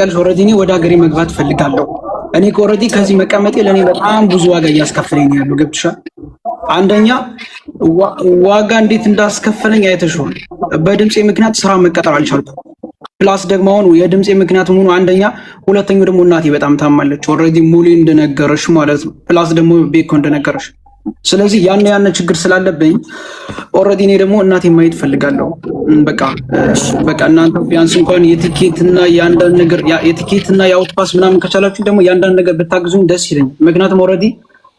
ታውቂያለሽ ኦልሬዲ እኔ ወደ ሀገሬ መግባት ፈልጋለሁ። እኔ ኦልሬዲ ከዚህ መቀመጤ ለኔ በጣም ብዙ ዋጋ እያስከፈለኝ ነው ያለው። ገብቶሻል? አንደኛ ዋጋ እንዴት እንዳስከፈለኝ አይተሽዋል። በድምጼ ምክንያት ስራ መቀጠር አልቻልኩም። ፕላስ ደግሞ አሁን የድምጼ ምክንያት ሆኖ አንደኛ፣ ሁለተኛው ደግሞ እናቴ በጣም ታማለች። ኦልሬዲ ሙሌ እንደነገረሽ ማለት ነው። ፕላስ ደግሞ ቤኮ እንደነገረሽ። ስለዚህ ያን ችግር ስላለብኝ ኦልሬዲ እኔ ደግሞ እናቴ ማየት ፈልጋለሁ። በቃ እናንተ ቢያንስ እንኳን የቲኬትና የአንዳንድ ነገር የቲኬትና የአውቶፓስ ምናምን ከቻላችሁ ደግሞ የአንዳንድ ነገር ብታግዙኝ ደስ ይለኛል። ምክንያቱም ኦልሬዲ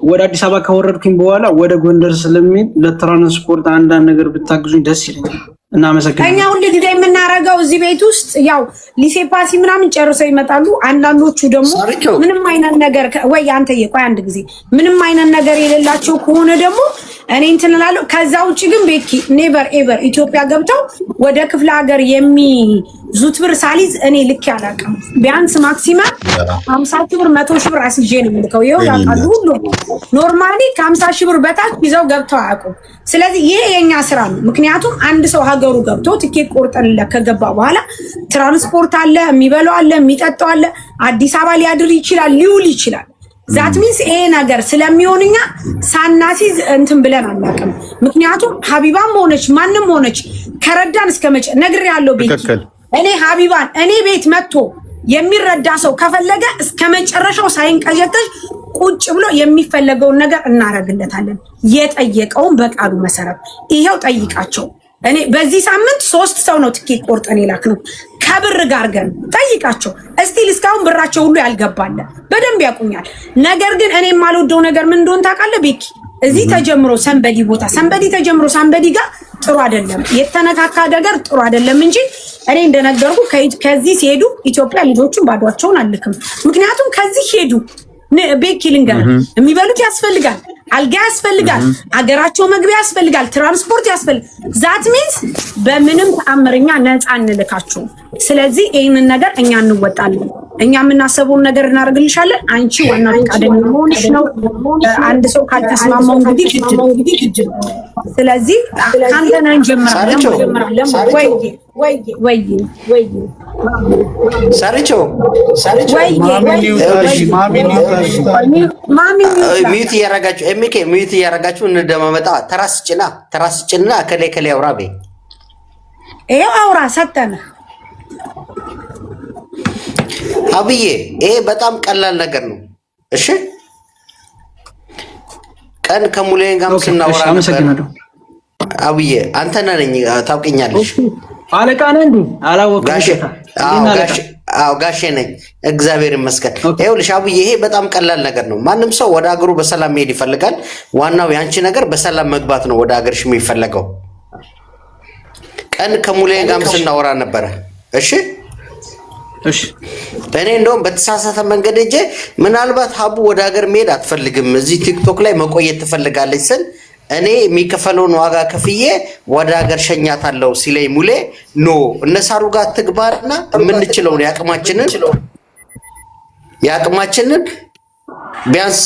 ወደ አዲስ አበባ ካወረድኩኝ በኋላ ወደ ጎንደር ስለሚል ለትራንስፖርት አንዳንድ ነገር ብታግዙኝ ደስ ይለኛል። እናመሰግናለን። እኛ ሁሉ ጊዜ የምናረጋው እዚህ ቤት ውስጥ ያው ሊሴ ፓሲ ምናምን ጨርሰው ይመጣሉ። አንዳንዶቹ ደግሞ ምንም አይነት ነገር ወይ አንተ የቆይ አንድ ጊዜ ምንም አይነት ነገር የሌላቸው ከሆነ ደግሞ እኔ እንትን እላለሁ። ከዛ ውጪ ግን ቤኪ ኔቨር ኤቨር ኢትዮጵያ ገብተው ወደ ክፍለ ሀገር የሚዙት ብር ሳሊዝ እኔ ልክ ያላቀም ቢያንስ ማክሲማም 50 ብር 100 ሺህ ብር አስይዤ ነው የምልከው። ይኸው ያውቃሉ ሁሉ ኖርማሊ ከ50 ሺህ ብር በታች ይዘው ገብተው አያውቁም። ስለዚህ ይሄ የኛ ስራ ነው። ምክንያቱም አንድ ሰው ሀገሩ ገብቶ ትኬት ቆርጠንለት ከገባ በኋላ ትራንስፖርት አለ፣ የሚበላው አለ፣ የሚጠጣው አለ። አዲስ አበባ ሊያድር ይችላል፣ ሊውል ይችላል። ዛት ሚንስ ይሄ ነገር ስለሚሆንኛ ሳናሲዝ እንትን ብለን አናውቅም። ምክንያቱም ሀቢባም ሆነች ማንም ሆነች ከረዳን እስከመጨ ነግር ያለው ቤት እኔ ሀቢባን እኔ ቤት መጥቶ የሚረዳ ሰው ከፈለገ እስከመጨረሻው ሳይንቀዠቀዥ ቁጭ ብሎ የሚፈለገውን ነገር እናረግለታለን። የጠየቀውን በቃሉ መሰረት ይሄው ጠይቃቸው። እኔ በዚህ ሳምንት 3 ሰው ነው ትኬት ቆርጠን የላክነው ከብር ጋር ገን ጠይቃቸው። እስቲል እስካሁን ብራቸው ሁሉ ያልገባለ በደንብ ያቁኛል። ነገር ግን እኔ የማልወደው ነገር ምን እንደሆነ ታውቃለህ ቤኪ? እዚህ ተጀምሮ ሰንበዲ ቦታ ሰንበዲ ተጀምሮ ሰንበዲ ጋር ጥሩ አይደለም፣ የተነካካ ነገር ጥሩ አይደለም እንጂ እኔ እንደነገርኩ ከዚህ ሲሄዱ ኢትዮጵያ ልጆቹን ባዷቸውን አልክም። ምክንያቱም ከዚህ ሄዱ ቤኪ ልንገር የሚበሉት ያስፈልጋል፣ አልጋ ያስፈልጋል፣ አገራቸው መግቢያ ያስፈልጋል፣ ትራንስፖርት ያስፈልጋል። ዛት ሚንስ በምንም ተአምረኛ ነፃ እንልካቸው። ስለዚህ ይሄንን ነገር እኛ እንወጣለን። እኛ የምናስበውን ነገር እናደርግልሻለን። አንቺ ዋና ፈቃደኛ መሆንሽ ነው። አንድ ሰው ካልተስማማው እንግዲህ ግድ ነው። ስለዚህ ካንተ ነን እንጀምራለን። ወይ ሳሪቾ ሚዩት እያረጋችሁ ኤምኬ ሚዩት እያረጋችሁ እንደማመጣ ተራስጭና ከሌ አውራ በይ። ይሄው አውራ ሰጠነ አብዬ ይሄ በጣም ቀላል ነገር ነው። እሺ ቀን ከሙሌን ጋር ስናወራ ነበር። አብዬ አንተ ነኝ ታውቀኛለሽ። አለቃ ነህ እንዴ? አላወቅሽ? አዎ ጋሼ ነኝ። እግዚአብሔር ይመስገን። ይኸውልሽ አብዬ ይሄ በጣም ቀላል ነገር ነው። ማንም ሰው ወደ ሀገሩ በሰላም መሄድ ይፈልጋል። ዋናው ያንቺ ነገር በሰላም መግባት ነው ወደ ሀገርሽ የሚፈልገው። ቀን ከሙሌን ጋር ስናወራ ነበር። እሺ እኔ እንደውም በተሳሳተ መንገድ እጄ ምናልባት ሀቡ ወደ ሀገር መሄድ አትፈልግም እዚህ ቲክቶክ ላይ መቆየት ትፈልጋለች ስል እኔ የሚከፈለውን ዋጋ ከፍዬ ወደ ሀገር ሸኛታለሁ ሲለኝ ሙሌ ኖ እነሳሩ ጋር ትግባና የምንችለውን ያቅማችንን ቢያንስ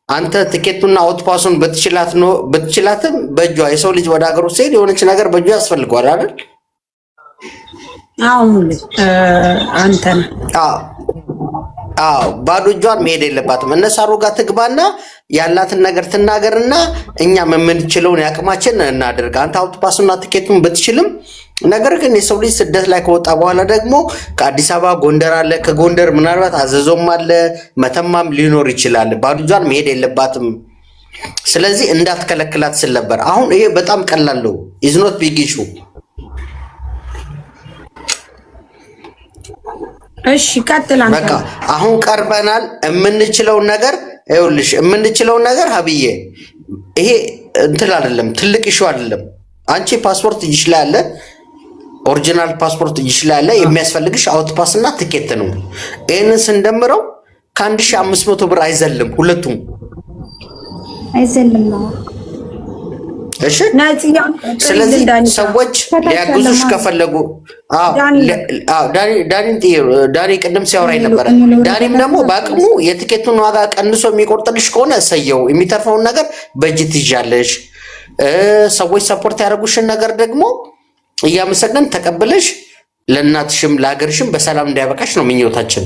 አንተ ትኬቱና አውትፓሱን በትችላትም በእጇ የሰው ልጅ ወደ ሀገሩ ሲሄድ የሆነች ነገር በእጇ ያስፈልገዋል አይደል? አንተ ባዶ እጇን መሄድ የለባትም። እነሳሩ ጋር ትግባና ያላትን ነገር ትናገርና እኛም የምንችለውን ያቅማችን እናደርግ። አንተ አውቶፓስና ትኬቱን ብትችልም ነገር ግን የሰው ልጅ ስደት ላይ ከወጣ በኋላ ደግሞ ከአዲስ አበባ ጎንደር አለ፣ ከጎንደር ምናልባት አዘዞም አለ፣ መተማም ሊኖር ይችላል። ባዶ እጇን መሄድ የለባትም። ስለዚህ እንዳትከለክላት ስል ነበር። አሁን ይሄ በጣም ቀላል ነው። ኢዝ ኖት ቢግ ኢሹ። እሺ ቀጥላን። በቃ አሁን ቀርበናል። የምንችለውን ነገር ሀብዬ ይሄ እንትን አይደለም፣ ትልቅ ኢሹ አይደለም። አንቺ ፓስፖርት እጅሽ ላይ አለ፣ ኦሪጂናል ፓስፖርት እጅሽ ላይ አለ። የሚያስፈልግሽ አውትፓስና ትኬት ነው። ይሄንን ስንደምረው ከ1500 ብር አይዘልም፣ ሁለቱም አይዘልም። እሺ ስለዚህ ሰዎች ሊያግዙሽ ከፈለጉ ዳኒ ቅድም ሲያወራኝ ነበር። ዳኒም ደግሞ በአቅሙ የትኬቱን ዋጋ ቀንሶ የሚቆርጥልሽ ከሆነ እሰየው፣ የሚተርፈውን ነገር በእጅ ትይዣለሽ። ሰዎች ሰፖርት ያደረጉሽን ነገር ደግሞ እያመሰገን ተቀብለሽ ለእናትሽም ለሀገርሽም በሰላም እንዲያበቃሽ ነው ምኞታችን።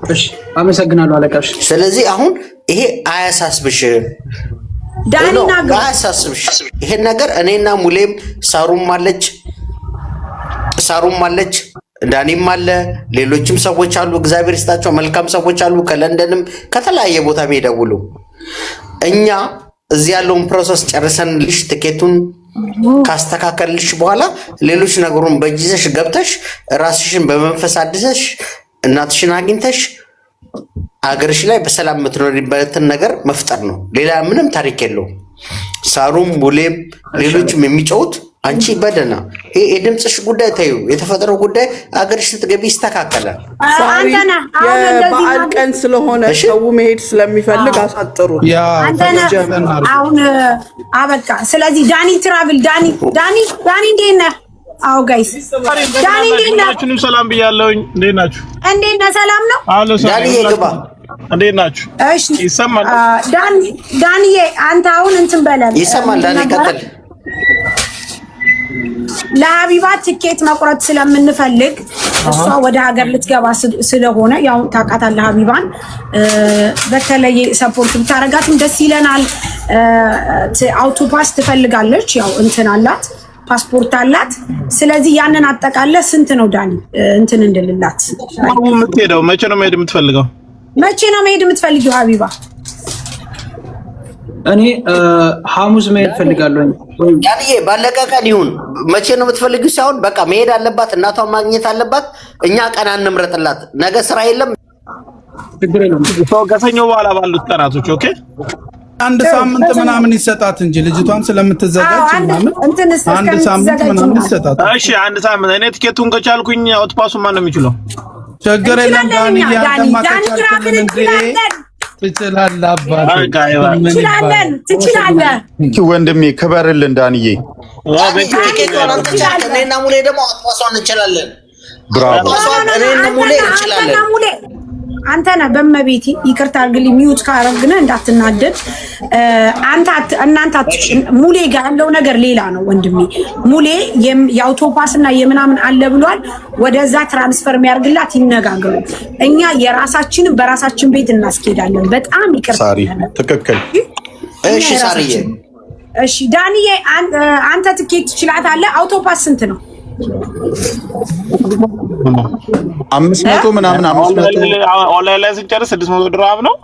እሺ አመሰግናለሁ አለቃሽ። ስለዚህ አሁን ይሄ አያሳስብሽ ዳኒና አያሳስብሽ ይሄን ነገር። እኔና ሙሌም ሳሩም አለች ዳኒም አለ ሌሎችም ሰዎች አሉ፣ እግዚአብሔር ይስጣቸው መልካም ሰዎች አሉ። ከለንደንም ከተለያየ ቦታ የሚደውሉ እኛ እዚህ ያለውን ፕሮሰስ ጨርሰንልሽ ትኬቱን ካስተካከልሽ በኋላ ሌሎች ነገሩን በጅዘሽ ገብተሽ ራስሽን በመንፈስ አድሰሽ እናትሽን አግኝተሽ አገርሽ ላይ በሰላም የምትኖሪበትን ነገር መፍጠር ነው። ሌላ ምንም ታሪክ የለውም። ሳሩም ሙሌም ሌሎችም የሚጫወት አንቺ በደና ይሄ የድምፅሽ ጉዳይ ታዩ፣ የተፈጠረው ጉዳይ አገርሽ ስትገቢ ይስተካከላል። የበዓል ቀን ስለሆነ ሰው መሄድ ስለሚፈልግ አሳጥሩ። አሁን አበቃ። ስለዚህ ዳኒ ትራቭል ዳኒ እንዴት ነህ? አዎ ጋይስ ዳኒ እንዴት ናችሁ? ሰላም ብያለሁኝ። እንዴት ናችሁ? እንዴት ነህ? ሰላም ነው ዳኒ ይገባ። እንዴት ናችሁ? እሺ ይሰማል። ዳኒ አንተ አሁን እንትን በለን ይሰማል። ዳኒ ቀጥል። ለሀቢባ ትኬት መቁረጥ ስለምንፈልግ እሷ ወደ ሀገር ልትገባ ስለሆነ ያው ታውቃታለህ ሀቢባን በተለየ ሰፖርት ብታረጋትም ደስ ይለናል። አውቶፓስ ትፈልጋለች፣ ያው እንትን አላት ፓስፖርት አላት። ስለዚህ ያንን አጠቃለ ስንት ነው ዳኒ እንትን እንድልላት የምትሄደው? መቼ ነው መሄድ የምትፈልገው? መቼ ነው መሄድ የምትፈልጊው ሀቢባ? እኔ ሐሙስ መሄድ ፈልጋለሁ። ያንዬ ባለቀ ቀን ይሁን መቼ ነው የምትፈልጊው ሳይሆን በቃ መሄድ አለባት፣ እናቷን ማግኘት አለባት። እኛ ቀን አንምረጥላት። ነገ ስራ የለም ችግር የለም። ከሰኞ በኋላ ባሉት ቀናቶች ኦኬ። አንድ ሳምንት ምናምን ይሰጣት እንጂ ልጅቷን ስለምትዘጋጅ ምናምን አንድ ሳምንት ምናምን ይሰጣት። እሺ አንድ ሳምንት። እኔ ትኬቱን ከቻልኩኝ አውትፓሱን ማን ነው የሚችለው? ችግር የለም ዳኒ ያንተማከቻችን እንዴ ትችላለህ አባቴ ትችላለህ። ወንድሜ ክበርልን ዳንዬ። ትኬቱን አንተ ቻልክ፣ እኔና ሙሌ ደግሞ አውትፓሱን እንችላለን። ብራቮ እኔና ሙሌ እንችላለን። አንተ ነህ በመቤቴ ይቅርታ አድርግልኝ፣ ሚውት ካረግነ እንዳትናደድ። እናንተ ሙሌ ጋር ያለው ነገር ሌላ ነው ወንድሜ። ሙሌ የአውቶፓስ እና የምናምን አለ ብሏል። ወደዛ ትራንስፈር የሚያርግላት ይነጋገሩ። እኛ የራሳችንን በራሳችን ቤት እናስኬዳለን። በጣም ይቅርታ ሳሪ ትክክል። እሺ ሳሪዬ። እሺ ዳንዬ አንተ ትኬት ትችላታለህ። አውቶፓስ ስንት ነው? 500 ምናምን 500 ኦንላይን ላይ ስንጨርስ 600 ድርሃም ነው።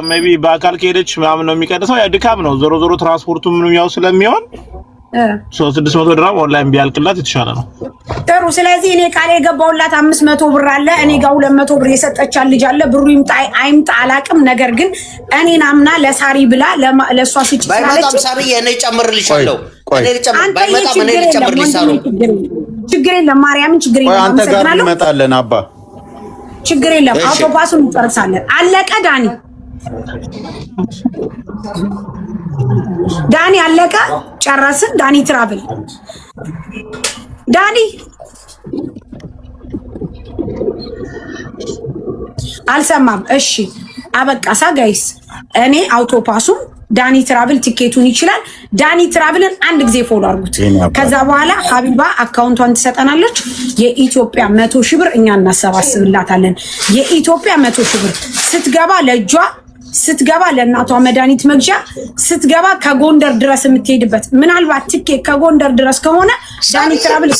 ሜቢ በአካል ከሄደች ምናምን ነው የሚቀንሰው። ያ ድካም ነው። ዞሮ ዞሮ ትራንስፖርቱ ምንም ያው ስለሚሆን 600 ድርሃም ኦንላይን ቢያልቅላት የተሻለ ነው። ጥሩ። ስለዚህ እኔ ቃል የገባውላት 500 ብር አለ። እኔ ጋር 200 ብር የሰጠቻት ልጅ አለ። ብሩ ይምጣ አይምጣ አላቅም። ነገር ግን እኔን አምና ለሳሪ ብላ ለሷ ስጭ ባይመጣም ሳሪ እኔ ጨምርልሻለሁ። እኔ ልጨምር ባይመጣም እኔ ልጨምርልሻለሁ። ችግር የለም ማርያምን፣ ችግር የለም። አንተ ጋር እንመጣለን አባ፣ ችግር የለም። አውቶፓሱን እንጨርሳለን። አለቀ። ዳኒ አለቀ፣ ጨረስን። ዳኒ ትራቭል ዳኒ አልሰማም። እሺ አበቃሳ ጋይስ። እኔ አውቶፓሱን ዳኒ ትራቭል ቲኬቱን ይችላል። ዳኒ ትራቭልን አንድ ጊዜ ፎሎ አድርጉት። ከዛ በኋላ ሀቢባ አካውንቷን ትሰጠናለች። የኢትዮጵያ 100 ሺህ ብር እኛ እናሰባስብላታለን። የኢትዮጵያ 100 ሺህ ብር ስትገባ ለእጇ ስትገባ ለእናቷ መድኃኒት መግዣ ስትገባ ከጎንደር ድረስ የምትሄድበት ምናልባት ትኬት ከጎንደር ድረስ ከሆነ ዳኒ ትራቭል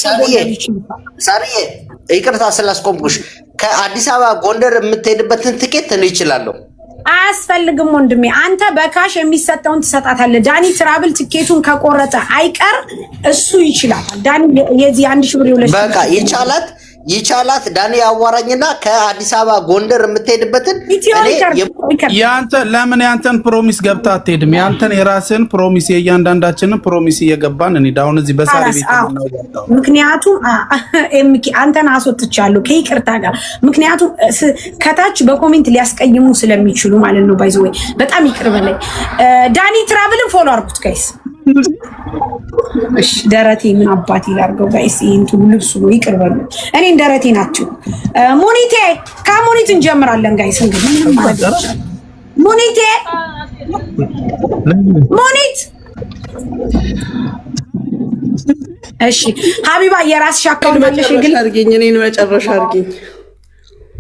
ሳሪዬ ይቅርታ ስላስቆምኩሽ፣ ከአዲስ አበባ ጎንደር የምትሄድበትን ትኬት እኔ እችላለሁ። አያስፈልግም ወንድሜ፣ አንተ በካሽ የሚሰጠውን ትሰጣታለህ። ዳኒ ትራቭል ትኬቱን ከቆረጠ አይቀር እሱ ይችላታል። ዳኒ የዚህ 1000 ብር ይውለሽ በቃ ይቻላት ዳኒ አዋራኝና ከአዲስ አበባ ጎንደር የምትሄድበትን ያንተ ለምን ያንተን ፕሮሚስ ገብታ አትሄድም? ያንተን የራስን ፕሮሚስ የእያንዳንዳችንን ፕሮሚስ እየገባን እኔ ዳውን እዚህ በሳሪ ቤት ነው። ምክንያቱም አንተን አስወጥቻለሁ ከይቅርታ ጋር፣ ምክንያቱም ከታች በኮሜንት ሊያስቀይሙ ስለሚችሉ ማለት ነው። ባይዘ ወይ በጣም ይቅር በላይ። ዳኒ ትራቭልን ፎሎ አድርጉት ጋይስ። እሺ ደረቴ ምን አባቴ ላድርገው ጋይስ? ይሄን ሁሉ ልብሱ ነው። ይቅር በሉ። እኔ ደረቴ ናቸው። ሙኒቴ ከሙኒት እንጀምራለን ጋይስ። እንግዲህ ሙኒቴ ሙኒት እሺ ሀቢባ የራስሽ አካውንት አለሽ? ግን አርጊኝ፣ እኔን መጨረሻ አርጊኝ።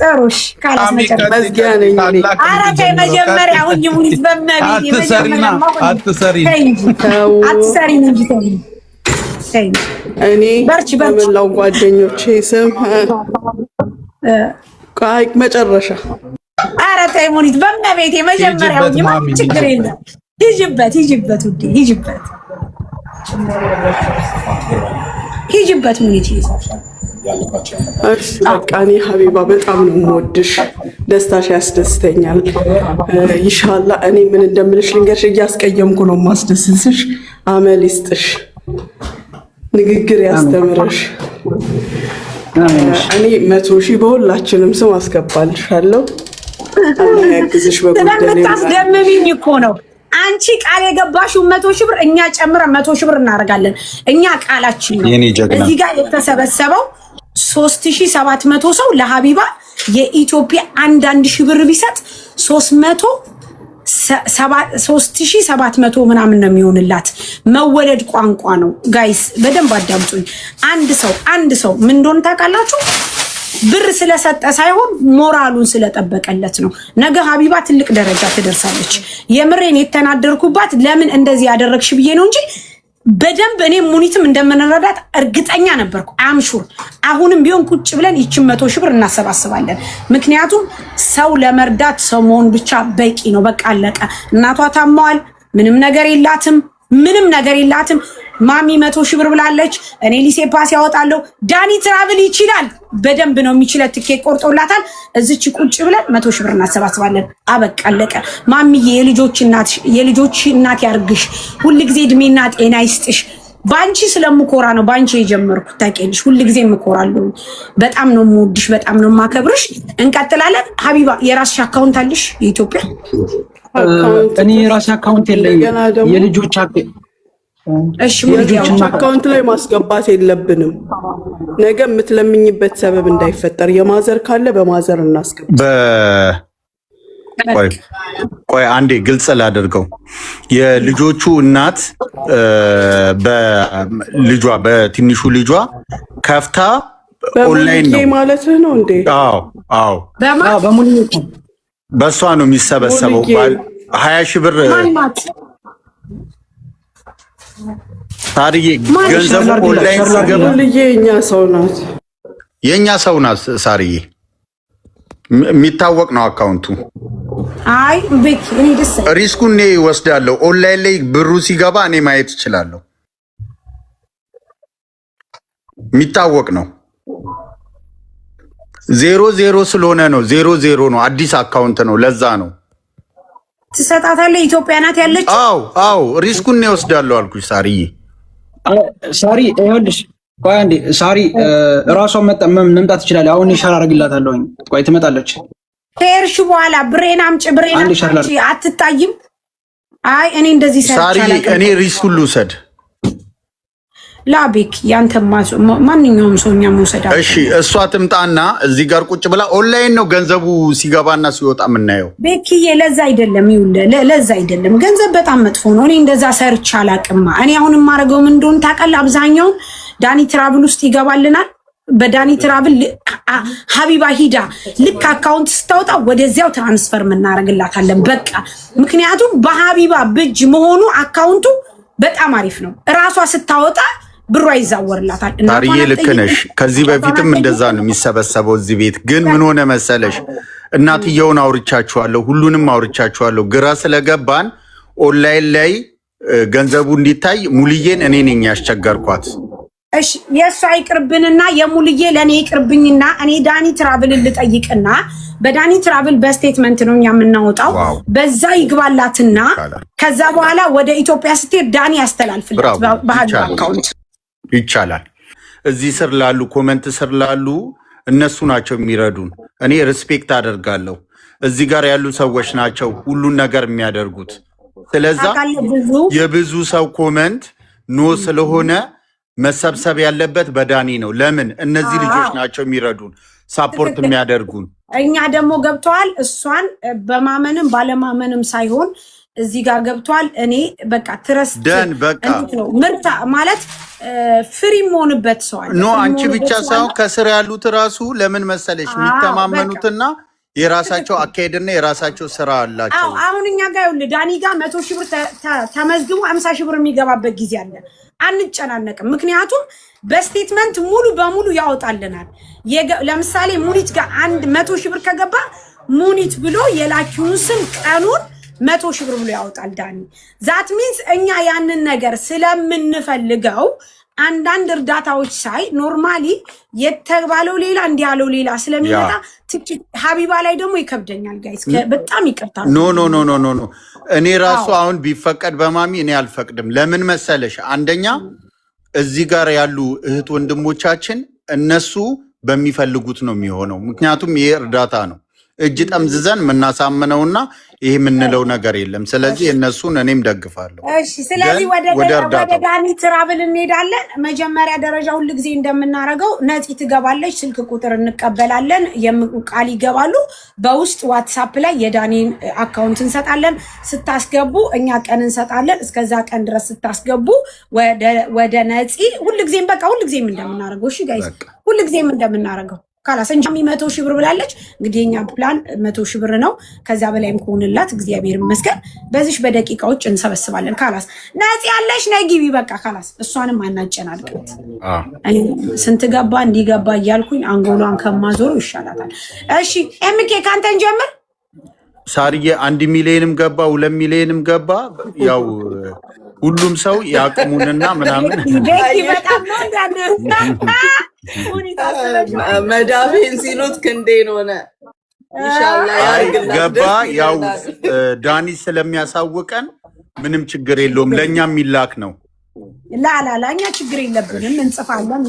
ጥሩሽ ካላስ መጨረሻ መዝጊያ ነኝ እኔ። ኧረ ተይ መጀመሪያ ሁኝ ሙኒት በመቤት አትሰሪና አትሰሪ አትሰሪ እንጂ ተይ። እኔ በመላው ጓደኞቼ ስም ቃይ መጨረሻ። ኧረ ተይ ሙኒት በመቤት መጀመሪያ ሁኝ። ችግር የለም ሂጂበት ውዴ ሂጂበት ሙኒት በቃ እኔ ሀቢባ በጣም ነው የምወድሽ። ደስታሽ ያስደስተኛል። ኢንሻአላህ እኔ ምን እንደምልሽ ልንገርሽ፣ እያስቀየምኩ ነው ማስደስስሽ። አመል ይስጥሽ፣ ንግግር ያስተምርሽ። እኔ 100,000 በሁላችንም ስም አስገባልሻለሁ። አላህ ያግዝሽ። ስለምታስደምሚኝ እኮ ነው አንቺ ቃል የገባሽው 100,000 ብር እኛ ጨምረን 100,000 ብር እናደርጋለን። እኛ ቃላችን ነው። እዚህ ጋር የተሰበሰበው 3700 ሰው ለሀቢባ የኢትዮጵያ 1,000 ብር ቢሰጥ 3700 ምናምን ነው የሚሆንላት። መወለድ ቋንቋ ነው። ጋይስ በደንብ አዳምጡኝ። አንድ ሰው ምን እንደሆነ ታውቃላችሁ? ብር ስለሰጠ ሳይሆን ሞራሉን ስለጠበቀለት ነው። ነገ ሀቢባ ትልቅ ደረጃ ትደርሳለች። የምሬን የተናደርኩባት ለምን እንደዚህ ያደረግሽ ብዬ ነው እንጂ በደንብ እኔ ሙኒትም እንደምንረዳት እርግጠኛ ነበርኩ። አምሹር አሁንም ቢሆን ቁጭ ብለን ይችን 100,000 ብር እናሰባስባለን። ምክንያቱም ሰው ለመርዳት ሰው መሆን ብቻ በቂ ነው። በቃ አለቀ። እናቷ ታማዋል። ምንም ነገር የላትም። ማሚ 100,000 ብር ብላለች። እኔ ሊሴ ፓስ ያወጣለሁ። ዳኒ ትራቭል ይችላል፣ በደንብ ነው የሚችለው። ትኬት ቆርጦላታል። እዚች ቁጭ ብለን 100,000 ብር እናሰባስባለን። አበቃ አለቀ። ማሚዬ የልጆች እናት ያርግሽ፣ ሁልጊዜ እድሜና ጤና ይስጥሽ። ባንቺ ስለምኮራ ነው ባንቺ የጀመርኩት። ታውቂያለሽ፣ ሁልጊዜ እምኮራለሁ። በጣም ነው የምወድሽ፣ በጣም ነው የማከብርሽ። እንቀጥላለን። ሀቢባ የራስሽ አካውንት አለሽ? የኢትዮጵያ እኔ የራሴ አካውንት የለኝም። የልጆች ልጆች አካውንት ላይ ማስገባት የለብንም። ነገ የምትለምኝበት ሰበብ እንዳይፈጠር የማዘር ካለ በማዘር እናስገባ። ቆይ አንዴ ግልጽ ላደርገው። የልጆቹ እናት በትንሹ ልጇ ከፍታ ኦንላይን ነው ማለት ነው እንዴ? አዎ በእሷ ነው የሚሰበሰበው። 20,000 ብር ሳርዬ ገንዘቡ ኦንላይን ሲገባ የኛ ሰው ናት ሳርዬ፣ የሚታወቅ ነው አካውንቱ። አይ ቤት እኔ ደስ ሪስኩን እኔ ወስዳለሁ። ኦንላይን ላይ ብሩ ሲገባ እኔ ማየት እችላለሁ። የሚታወቅ ነው። 00 ስለሆነ ነው 00 ነው። አዲስ አካውንት ነው። ለዛ ነው ትሰጣታለህ። ኢትዮጵያ ናት ያለች። አዎ ሪስኩን እኔ ወስዳለሁ አልኩሽ ሳርዬ። ሳሪ ይኸውልሽ፣ ቆይ አንዴ ሳሪ እራሷን መምጣት ትችላለች። አሁን ሸር አደርግላታለሁ። ቆይ ትመጣለች። ከሄድሽ በኋላ ብሬን አምጪ አትታይም። አይ እኔ እንደዚህ ሳሪ እኔ ሪስኩን ልውሰድ። ላቤክ ያንተ ማንኛውም ሰውኛ መውሰድ። እሺ እሷ ትምጣና እዚህ ጋር ቁጭ ብላ ኦንላይን ነው ገንዘቡ ሲገባና ሲወጣ የምናየው። ቤክዬ ለዛ አይደለም ለዛ አይደለም። ገንዘብ በጣም መጥፎ ነው። እኔ እንደዛ ሰርች አላቅማ። እኔ አሁን የማደርገው ምን እንደሆነ ታውቃለህ? አብዛኛውን ዳኒ ትራቭል ውስጥ ይገባልናል። በዳኒ ትራቭል ሀቢባ ሂዳ ልክ አካውንት ስታወጣ ወደዚያው ትራንስፈር እናደርግላታለን። በቃ ምክንያቱም በሀቢባ ብጅ መሆኑ አካውንቱ በጣም አሪፍ ነው። እራሷ ስታወጣ ብሯ ይዛወርላታል። ታሪዬ ልክ ነሽ። ከዚህ በፊትም እንደዛ ነው የሚሰበሰበው እዚህ ቤት። ግን ምን ሆነ መሰለሽ፣ እናትየውን አውርቻችኋለሁ፣ ሁሉንም አውርቻችኋለሁ። ግራ ስለገባን ኦንላይን ላይ ገንዘቡ እንዲታይ ሙልዬን እኔ ነኝ ያስቸገርኳት። እሺ የእሷ ይቅርብንና የሙልዬ ለእኔ ይቅርብኝና እኔ ዳኒ ትራቭል ልጠይቅና በዳኒ ትራቭል በስቴትመንት ነው እኛ የምናወጣው። በዛ ይግባላትና ከዛ በኋላ ወደ ኢትዮጵያ ስትሄድ ዳኒ ያስተላልፍላት በሀቢባ አካውንት። ይቻላል። እዚህ ስር ላሉ ኮመንት ስር ላሉ እነሱ ናቸው የሚረዱን። እኔ ሪስፔክት አደርጋለሁ። እዚህ ጋር ያሉ ሰዎች ናቸው ሁሉን ነገር የሚያደርጉት። ስለዛ የብዙ ሰው ኮመንት ኖ ስለሆነ መሰብሰብ ያለበት በዳኒ ነው። ለምን? እነዚህ ልጆች ናቸው የሚረዱን፣ ሳፖርት የሚያደርጉን። እኛ ደግሞ ገብተዋል። እሷን በማመንም ባለማመንም ሳይሆን እዚህ ጋር ገብቷል። እኔ በቃ ትረስት ደን በቃ ነው ምርታ ማለት ፍሪ መሆንበት ሰው አለ። ኖ አንቺ ብቻ ሳይሆን ከስር ያሉት ራሱ ለምን መሰለሽ የሚተማመኑትና የራሳቸው አካሄድና የራሳቸው ስራ አላቸው። አሁን እኛ ጋር ይኸውልህ ዳኒ ጋር 100 ሺህ ብር ተመዝግቦ 50 ሺህ ብር የሚገባበት ጊዜ አለ። አንጨናነቅም፣ ምክንያቱም በስቴትመንት ሙሉ በሙሉ ያወጣልናል። ለምሳሌ ሙኒት ጋር 100 ሺህ ብር ከገባ ሙኒት ብሎ የላኪውን ስም ቀኑን 100 ሺህ ብር ብሎ ያወጣል ዳኒ። ዛት ሚንስ እኛ ያንን ነገር ስለምንፈልገው አንዳንድ እርዳታዎች ሳይ ኖርማሊ የተባለው ሌላ እንዲህ ያለው ሌላ ስለሚመጣ ሀቢባ ላይ ደግሞ ይከብደኛል። ጋይስ በጣም ይቅርታ። ኖ እኔ ራሱ አሁን ቢፈቀድ በማሚ እኔ አልፈቅድም። ለምን መሰለሽ? አንደኛ እዚህ ጋር ያሉ እህት ወንድሞቻችን እነሱ በሚፈልጉት ነው የሚሆነው። ምክንያቱም ይሄ እርዳታ ነው። እጅ ጠምዝዘን የምናሳምነውና ይሄ የምንለው ነገር የለም። ስለዚህ እነሱን እኔም ደግፋለሁ። እሺ፣ ስለዚህ ወደ ዳኒ ትራቭል እንሄዳለን። መጀመሪያ ደረጃ ሁሉ ጊዜ እንደምናረገው ነፂ ትገባለች፣ ስልክ ቁጥር እንቀበላለን፣ ቃል ይገባሉ። በውስጥ ዋትሳፕ ላይ የዳኒን አካውንት እንሰጣለን። ስታስገቡ እኛ ቀን እንሰጣለን። እስከዛ ቀን ድረስ ስታስገቡ ወደ ነፂ ሁሉ ጊዜም በቃ ሁሉ ጊዜም እንደምናረገው። እሺ ጋይስ፣ ሁሉ ጊዜም እንደምናረገው ካላስ እንጂ 100 ሺህ ብር ብላለች። እንግዲህ የኛ ፕላን 100 ሺህ ብር ነው። ከዛ በላይም ከሆነላት እግዚአብሔር ይመስገን በዚህ በደቂቃዎች እንሰበስባለን። ካላስ ነፂ ያለሽ ነይ ግቢ በቃ ካላስ እሷንም አናጨናልቅት። ስንት ገባ እንዲገባ እያልኩኝ አንጎሏን ከማዞሩ ይሻላታል። እሺ ኤምኬ ካንተን ጀምር። ሳርዬ 1 ሚሊዮንም ገባ 2 ሚሊዮንም ገባ ያው ሁሉም ሰው ያቅሙንና ምናምን በጣም ነው መዳፌን ሲሉት ክንዴን ሆነ። ኢንሻአላህ ገባ። ያው ዳኒ ስለሚያሳውቀን ምንም ችግር የለውም። ለኛ የሚላክ ነው። ላላላኛ ችግር የለብንም፣ እንጽፋለን።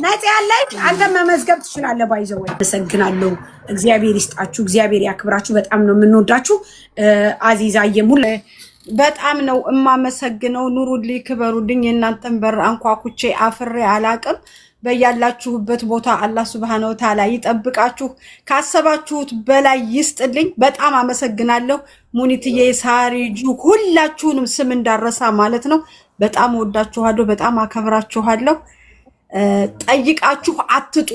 ነፂ ያለች አንተ መመዝገብ ትችላለህ። ባይዘው አመሰግናለሁ። እግዚአብሔር ይስጣችሁ፣ እግዚአብሔር ያክብራችሁ። በጣም ነው የምንወዳችሁ። አዚዛዬ ሙሉ በጣም ነው እማመሰግነው። ኑሩልኝ፣ ክበሩልኝ። የእናንተን በር አንኳኩቼ አፍሬ አላቅም። በያላችሁበት ቦታ አላህ ሱብሃነሁ ወተዓላ ይጠብቃችሁ፣ ካሰባችሁት በላይ ይስጥልኝ። በጣም አመሰግናለሁ። ሙኒትዬ፣ ሳሪጁ፣ ሁላችሁንም ስም እንዳረሳ ማለት ነው። በጣም ወዳችኋለሁ፣ በጣም አከብራችኋለሁ። ጠይቃችሁ አትጡ፣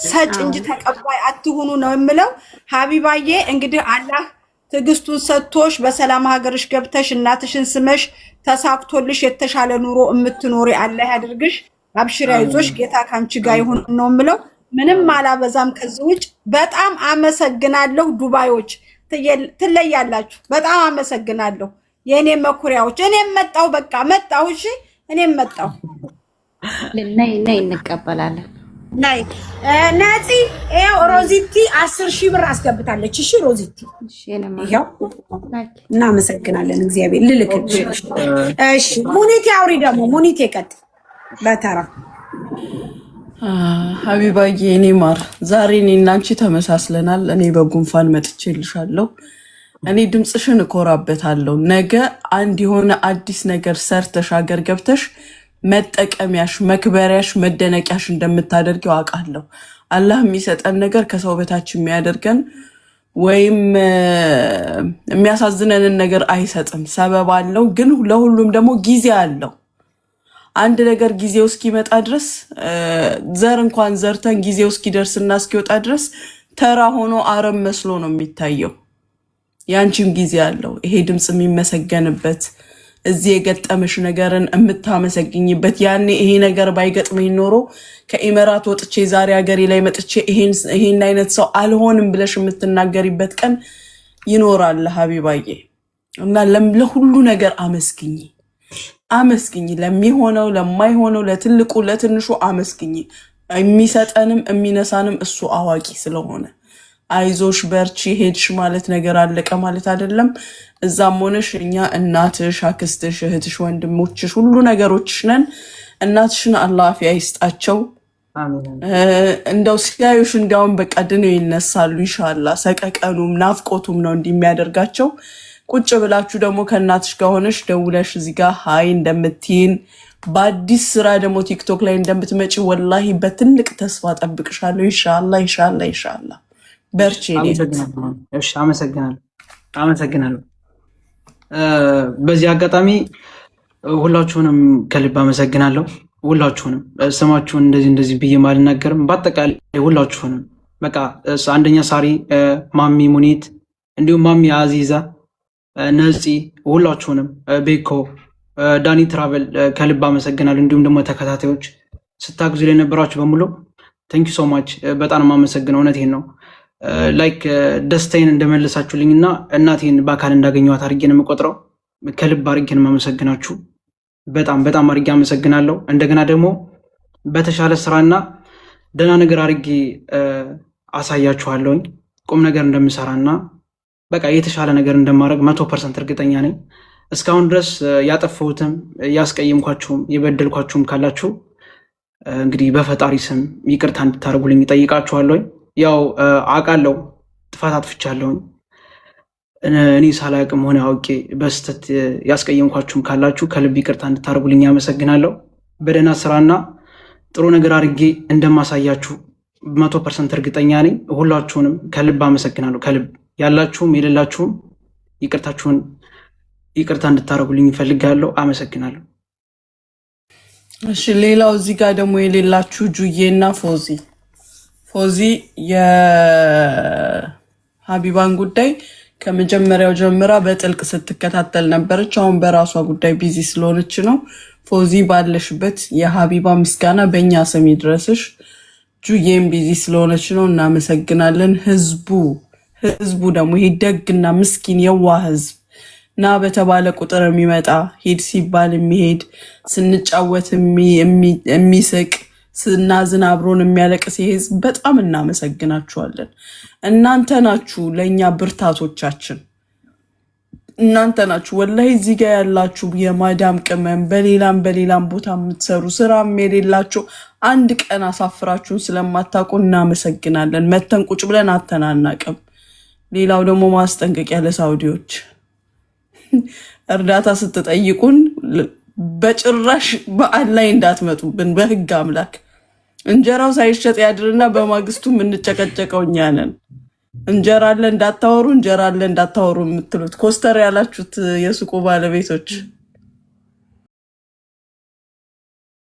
ሰጭ እንጂ ተቀባይ አትሁኑ ነው የምለው። ሀቢባዬ እንግዲህ አላህ ትዕግስቱን ሰጥቶሽ በሰላም ሀገርሽ ገብተሽ እናትሽን ስመሽ ተሳክቶልሽ የተሻለ ኑሮ የምትኖሪ አላህ ያድርግሽ። አብሽሪ፣ አይዞሽ፣ ጌታ ካንቺ ጋር ይሁን ነው የምለው። ምንም አላበዛም ከዚህ ውጭ። በጣም አመሰግናለሁ። ዱባዮች ትለያላችሁ። በጣም አመሰግናለሁ የኔ መኩሪያዎች። እኔም መጣሁ፣ በቃ መጣሁ። እሺ እኔም መጣሁ። ነይ እንቀበላለን። ናይ ነፂ ይኸው ሮዚቲ 10 ሺህ ብር አስገብታለች። እሺ ሮዚቲ ይኸው እናመሰግናለን። እግዚአብሔር ልልክልሽ። እሺ ሙኒት አውሪ ደግሞ ሙኒት ይቀጥ በተራ ሀቢባዬ እኔ ማር ዛሬ እኔ እና አንቺ ተመሳስለናል። እኔ በጉንፋን መጥቼልሻለሁ። እኔ ድምፅሽን እኮራበታለሁ። ነገ አንድ የሆነ አዲስ ነገር ሰርተሽ ሀገር ገብተሽ መጠቀሚያሽ፣ መክበሪያሽ፣ መደነቂያሽ እንደምታደርጊው አውቃለሁ። አላህ የሚሰጠን ነገር ከሰው በታች የሚያደርገን ወይም የሚያሳዝነንን ነገር አይሰጥም። ሰበብ አለው፣ ግን ለሁሉም ደግሞ ጊዜ አለው። አንድ ነገር ጊዜው እስኪመጣ ድረስ ዘር እንኳን ዘርተን ጊዜው እስኪደርስና እስኪወጣ ድረስ ተራ ሆኖ አረም መስሎ ነው የሚታየው። ያንቺም ጊዜ አለው። ይሄ ድምፅ የሚመሰገንበት እዚህ የገጠመሽ ነገርን የምታመሰግኝበት። ያኔ ይሄ ነገር ባይገጥመኝ ኖሮ ከኢመራት ወጥቼ ዛሬ ሀገሬ ላይ መጥቼ ይሄን አይነት ሰው አልሆንም ብለሽ የምትናገሪበት ቀን ይኖራል ሀቢባዬ። እና ለሁሉ ነገር አመስግኝ፣ ለሚሆነው ለማይሆነው፣ ለትልቁ ለትንሹ አመስግኝ። የሚሰጠንም የሚነሳንም እሱ አዋቂ ስለሆነ አይዞሽ በርቺ፣ ሄድሽ ማለት ነገር አለቀ ማለት አይደለም። እዛም ሆነሽ እኛ እናትሽ፣ አክስትሽ፣ እህትሽ፣ ወንድሞችሽ ሁሉ ነገሮችሽ ነን። እናትሽን አላህ አፊያ ይስጣቸው። እንደው ሲያዩሽ እንዲያውም በቃ ድነው ይነሳሉ ኢንሻአላህ። ሰቀቀኑም ናፍቆቱም ነው እንዲህ የሚያደርጋቸው። ቁጭ ብላችሁ ደግሞ ከእናትሽ ጋር ሆነሽ ደውለሽ እዚህ ጋር ሀይ እንደምትይን በአዲስ ስራ ደግሞ ቲክቶክ ላይ እንደምትመጪ ወላሂ በትልቅ ተስፋ ጠብቅሻለሁ። ኢንሻአላህ በርቺ። አመሰግናለሁ። በዚህ አጋጣሚ ሁላችሁንም ከልብ አመሰግናለሁ። ሁላችሁንም ስማችሁን እንደዚህ ብዬ ማልናገርም፣ በአጠቃላይ ሁላችሁንም በቃ አንደኛ ሳሪ፣ ማሚ ሙኒት፣ እንዲሁም ማሚ አዚዛ፣ ነፂ፣ ሁላችሁንም ቤኮ፣ ዳኒ ትራቨል ከልብ አመሰግናለሁ። እንዲሁም ደግሞ ተከታታዮች ስታግዙ ላይ የነበራችሁ በሙሉ ቴንክ ዩ ሶ ማች በጣም የማመሰግነው እውነቴን ነው። ላይክ ደስታዬን እንደመለሳችሁልኝ እና እናቴን በአካል እንዳገኘኋት አድርጌ ነው የምቆጥረው። ከልብ አድርጌ ነው የማመሰግናችሁ። በጣም አድርጌ አመሰግናለሁ። እንደገና ደግሞ በተሻለ ስራና ደህና ነገር አድርጌ አሳያችኋለሁኝ። ቁም ነገር እንደምሰራና በቃ የተሻለ ነገር እንደማድረግ 100% እርግጠኛ ነኝ። እስካሁን ድረስ ያጠፋሁትም ያስቀየምኳችሁም የበደልኳችሁም ካላችሁ እንግዲህ በፈጣሪ ስም ይቅርታ እንድታደርጉልኝ እጠይቃችኋለሁ። ያው አውቃለሁ ጥፋት አጥፍቻለሁኝ። እኔ ሳላቅም ሆነ አውቄ በስተት ያስቀየምኳችሁም ካላችሁ ከልብ ይቅርታ እንድታደርጉልኝ ያመሰግናለሁ። በደህና ስራና ጥሩ ነገር አድርጌ እንደማሳያችሁ 100% እርግጠኛ ነኝ። ሁላችሁንም ከልብ አመሰግናለሁ። ከልብ ያላችሁም የሌላችሁም ይቅርታ እንድታደርጉልኝ ይፈልጋለሁ። አመሰግናለሁ። እሺ፣ ሌላው እዚህ ጋር ደግሞ የሌላችሁ ጁዬና ፎዚ የሀቢባን ጉዳይ ከመጀመሪያው ጀምራ በጥልቅ ስትከታተል ነበረች። አሁን በራሷ ጉዳይ ቢዚ ስለሆነች ነው። ፎዚ ባለሽበት የሀቢባ ምስጋና በእኛ ስም ይድረስሽ። ጁዬም ቢዚ ስለሆነች ነው። እናመሰግናለን። ህዝቡ ደግሞ ይሄ ደግና ምስኪን የዋ ህዝብ ና በተባለ ቁጥር የሚመጣ ሄድ ሲባል የሚሄድ ስንጫወት የሚስቅ ስናዝን አብሮን የሚያለቅስ ህዝብ በጣም እናመሰግናችኋለን። እናንተ ናችሁ ለእኛ ብርታቶቻችን፣ እናንተ ናችሁ። ወላሂ እዚህ ጋር ያላችሁ የማዳም ቅመም በሌላም ቦታ የምትሰሩ ስራም የሌላችሁ አንድ ቀን አሳፍራችሁን ስለማታውቁ እናመሰግናለን። መተን ቁጭ ብለን አተናናቅም። ሌላው ደግሞ ማስጠንቀቂያ ለሳውዲዎች እርዳታ ስትጠይቁን በጭራሽ በዓል ላይ እንዳትመጡብን በህግ አምላክ። እንጀራው ሳይሸጥ ያድርና በማግስቱ የምንጨቀጨቀው እኛ ነን። እንጀራ አለ እንዳታወሩ የምትሉት ኮስተር ያላችሁት የሱቁ ባለቤቶች